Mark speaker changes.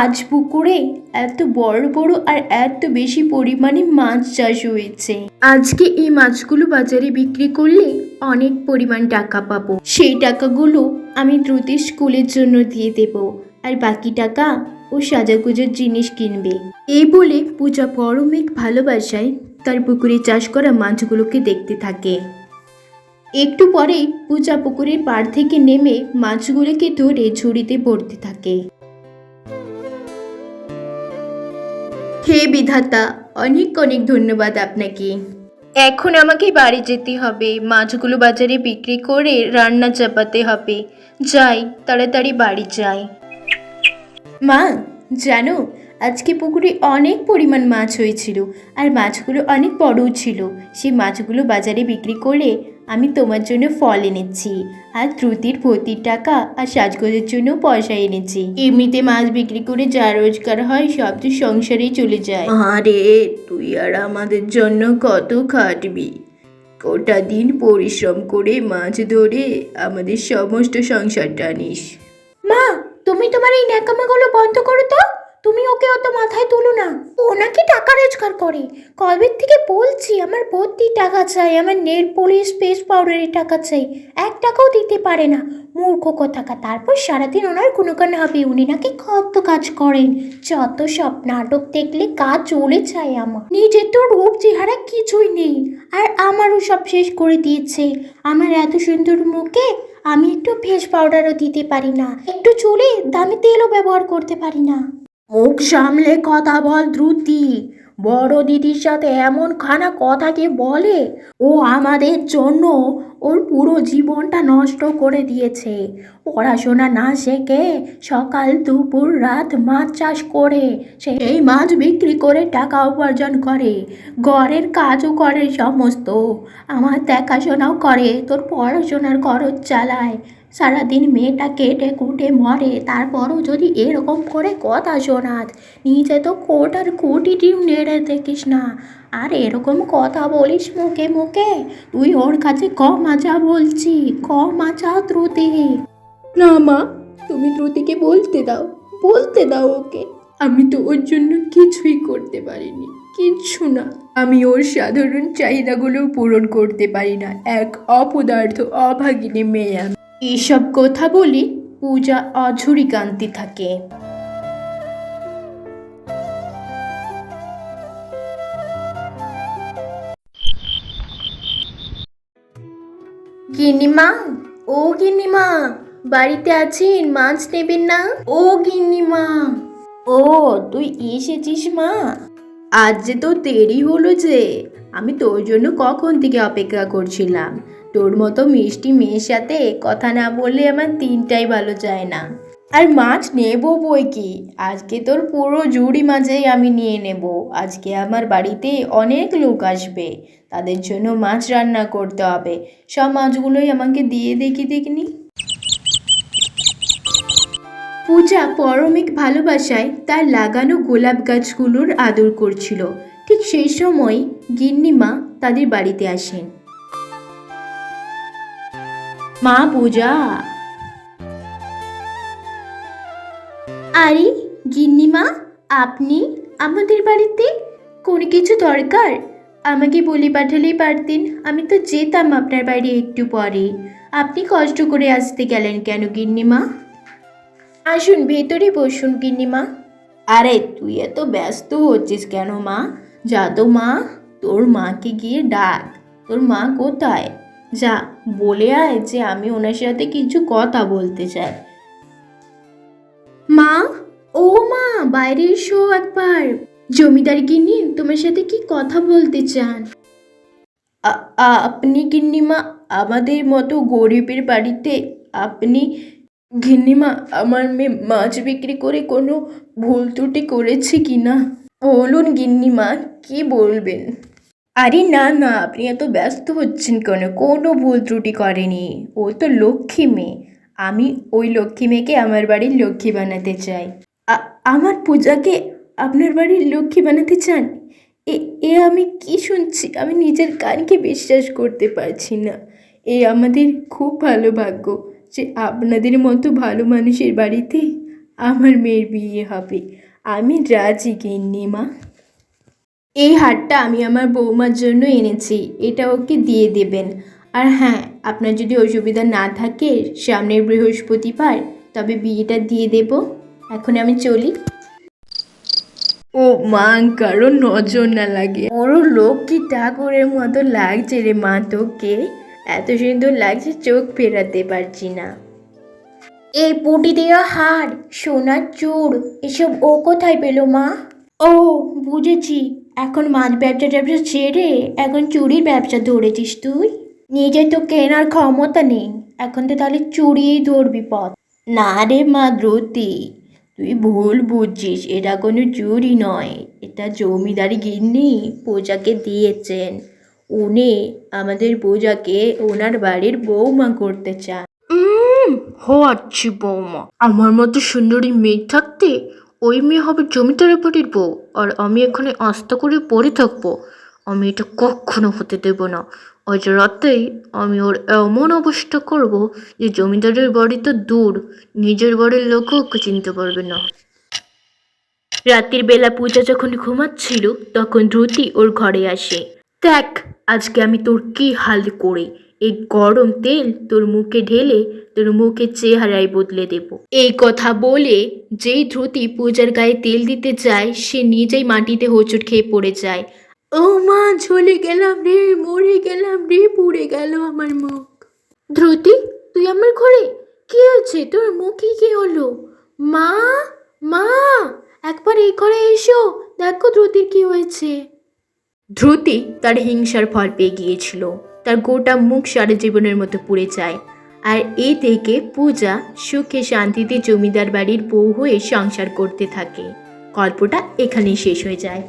Speaker 1: আজ পুকুরে এত বড় বড় আর এত বেশি পরিমাণে মাছ চাষ হয়েছে। আজকে এই মাছগুলো বাজারে বিক্রি করলে অনেক পরিমাণ টাকা পাবো। সেই টাকাগুলো আমি দ্রুতি স্কুলের জন্য দিয়ে দেব, আর বাকি টাকা ও সাজাগুজোর জিনিস কিনবে। এই বলে পূজা পরমেক ভালোবাসায় তার পুকুরে চাষ করা মাছগুলোকে দেখতে থাকে। একটু পরেই পূজা পুকুরের পাড় থেকে নেমে মাছগুলোকে ধরে ঝুড়িতে ভরতে থাকে। হে বিধাতা, অনেক অনেক ধন্যবাদ আপনাকে। এখন আমাকে বাড়ি যেতে হবে, মাছগুলো বাজারে বিক্রি করে রান্না চাপাতে হবে। যাই, তাড়াতাড়ি বাড়ি যাই। মা, জানো আজকে পুকুরে অনেক পরিমাণ মাছ হয়েছিল, আর মাছগুলো অনেক বড়ও ছিল। সেই মাছগুলো বাজারে বিক্রি করে আমি তোমার জন্য ফল এনেছি, আর ত্রুটির ভর্তির টাকা আর সাজগোজের জন্য পয়সা এনেছি। এমনিতে মাছ বিক্রি করে যা রোজগার হয় সব তো সংসারেই চলে যায়। আরে তুই আর আমাদের জন্য কত খাটবি, গোটা দিন পরিশ্রম করে মাছ ধরে আমাদের সমস্ত সংসারটা আনিস। মা, তুমি তোমার এই ন্যাকামাগুলো বন্ধ করো তো। তুমি ওকে অত মাথায় তুলো না, ও নাকি টাকা রোজগার করে। কবের থেকে বলছি আমার ভর্তি টাকা চাই, আমার নেল পলিশ ফেস পাউডারের টাকা চাই, 1 টাকাও দিতে পারে না। মূর্খ কোথাকা। তারপর সারাদিন ওনার গুণগান হবে, উনি নাকি কত কাজ করেন। যত সব নাটক দেখলে কাজ চলে যায় আমার। নিজের তো রূপ চেহারা কিছুই নেই, আর আমারও সব শেষ করে দিয়েছে। আমার এত সুন্দর মুখে আমি একটু ফেস পাউডারও দিতে পারি না, একটু চুলে দামি তেলও ব্যবহার করতে পারি না। মুখ সামলে কথা বল দ্রুতি। বড় দিদির সাথে এমন খানা কথা কে বলে? ও আমাদের জন্য ওর পুরো জীবনটা নষ্ট করে দিয়েছে। পড়াশোনা না শেখে সকাল দুপুর রাত মাছ চাষ করে, সেই মাছ বিক্রি করে টাকা উপার্জন করে, ঘরের কাজও করে সমস্ত, আমার দেখাশোনাও করে, তোর পড়াশোনার খরচ চালায়। সারাদিন মেয়েটা কেটে কুটে মরে, তারপরও যদি এরকম করে কথা শোনাত, নিজে তো কোটার কুটিটিও নেড়ে দেখিস না, আর এরকম কথা বলিস মুখে মুখে। তুই ওর কাছে ক্ষমা চা বলছি, ক্ষমা চা ত্রুতি। না মা, তুমি ত্রুতিকে বলতে দাও ওকে। আমি তো ওর জন্য কিছুই করতে পারিনি, কিচ্ছু না। আমি ওর সাধারণ চাহিদাগুলো পূরণ করতে পারি না, এক অপদার্থ অভাগিনী মেয়ে আমি। এসব কথা বলি পূজা অঝুরি কান্তি থাকে। গিন্নিমা, ও গিন্নিমা, বাড়িতে আছেন? মাছ নেবেন না? ও গিন্নিমা। ও, তুই এসেছিস মা? আজ যে তো দেরি হলো যে, আমি তোর জন্য কখন থেকে অপেক্ষা করছিলাম। তোর মতো মিষ্টি মেয়ের সাথে কথা না বললে আমার দিনটাই ভালো যায় না। আর মাছ নেবো বই কি, আজকে তোর পুরো ঝুড়ি মাছেই আমি নিয়ে নেব। আজকে আমার বাড়িতে অনেক লোক আসবে, তাদের জন্য মাছ রান্না করতে হবে। সব মাছগুলোই আমাকে দিয়ে দেখিনি। পূজা পরমিক ভালোবাসায় তার লাগানো গোলাপ গাছগুলোর আদর করছিল। ঠিক সেই সময় গিন্নিমা তাদের বাড়িতে আসেন। মা পূজা। আরে গিন্নিমা, আপনি আমাদের বাড়িতে? কোনো কিছু দরকার? আমাকে বলে পাঠালেই পারতেন, আমি তো যেতাম আপনার বাড়ি একটু পরে। আপনি কষ্ট করে আসতে গেলেন কেন গিন্নিমা? আসুন, ভেতরে বসুন গিন্নিমা। আরে তুই এত ব্যস্ত হচ্ছিস কেন মা? যা তো মা, তোর মাকে গিয়ে ডাক। তোর মা কোথায়? যা বলে আয় যে আমি ওনার সাথে কিছু কথা বলতে চাই। মা, ও মা, বাইরে এসো একবার। জমিদার গিন্নি তোমার সাথে কি কথা বলতে চান। আপনি গিন্নিমা, আমাদের মতো গরিবের বাড়িতে আপনি? গিন্নিমা, আমার মেয়ে মাছ বিক্রি করে কোনো ভুল ত্রুটি করেছে কি না বলুন গিন্নিমা, কি বলবেন? আরে না না, আপনি এত ব্যস্ত হচ্ছেন কেন? কোনো ভুল ত্রুটি করেনি, ও তো লক্ষ্মী মেয়ে। আমি ওই লক্ষ্মী মেয়েকে আমার বাড়ির লক্ষ্মী বানাতে চাই। আমার পূজাকে আপনার বাড়ির লক্ষ্মী বানাতে চান? এ এ আমি কি শুনছি? আমি নিজের কানকে বিশ্বাস করতে পারছি না। এ আমাদের খুব ভালো ভাগ্য যে আপনাদের মতো ভালো মানুষের বাড়িতে আমার মেয়ের বিয়ে হবে। আমি রাজি গিন্নিমা। এই হারটা আমি আমার বৌমার জন্য এনেছি, এটা ওকে দিয়ে দেবেন। আর হ্যাঁ, আপনার যদি অসুবিধা না থাকে সামনের বৃহস্পতিবার, তবে বিয়েটা দিয়ে দেব। এখন আমি চলি। ও মা, কারো নজর না লাগে। ওরও লক্ষ্মী ঠাকুরের মতো লাগছে রে মা তোকে, এত সুন্দর লাগছে চোখ ফেরাতে পারছি না। এই পুঁটি দেওয়া হার, সোনার চূড়, এসব ও কোথায় পেল মা? ও বুঝেছি, এখন মাছ ব্যবসা ছেড়ে এখন চুরির ব্যবসা ধরেছিস তুই। নিজে তো কেনার ক্ষমতা নেই, এখন তো তাহলে চুরিই ধরবি পথ। না রে মা দ্রুতি, তুই ভুল বুঝছিস, এটা কোনো চুরি নয়, এটা জমিদারি গিন্নি পূজাকে দিয়েছেন। উনি আমাদের পূজাকে ওনার বাড়ির বৌমা করতে চান। হচ্ছি বৌমা, আমার মতো সুন্দরী মেয়ে থাকতে ওই মেয়ে হবে জমিদারের বাড়ির বউ, আর আমি এখানে আস্থা করে পড়ে থাকবো? আমি এটা কখনো হতে দেব না। আজ রাতেই আমি ওর এমন অবস্থা করব যে জমিদারের বাড়ি তো দূর, নিজের বাড়ির লোকও ওকে চিনতে পারবে না। রাতের বেলা পূজা যখন ঘুমাচ্ছিল তখন দ্রুতি ওর ঘরে আসে। দেখ আজকে আমি তোর কি হাল করে, এই গরম তেল তোর মুখে ঢেলে তোর মুখের চেহারাই বদলে দেব। এই কথা বলে যেই দ্রুতি পূজার গায়ে তেল দিতে যায়, সে নিজেই মাটিতে হোঁচট খেয়ে পড়ে যায়। ও মা, ঝলে গেলাম রে, মরে গেলাম রে, পুড়ে গেল আমার মুখ। দ্রুতি, তুই আমার ঘরে? কি হয়েছে তোর? মুখে কি হলো? মা, মা, একবার এই ঘরে এসো, দেখো দ্রুতির কি হয়েছে। দ্রুতি তার হিংসার ফল পেয়ে গিয়েছিল, তার গোটা মুখ সারা জীবনের মতো পুড়ে যায়। আর এই থেকে পূজা সুখে শান্তিতে জমিদার বাড়ির বউ হয়ে সংসার করতে থাকে। গল্পটা এখানেই শেষ হয়ে যায়।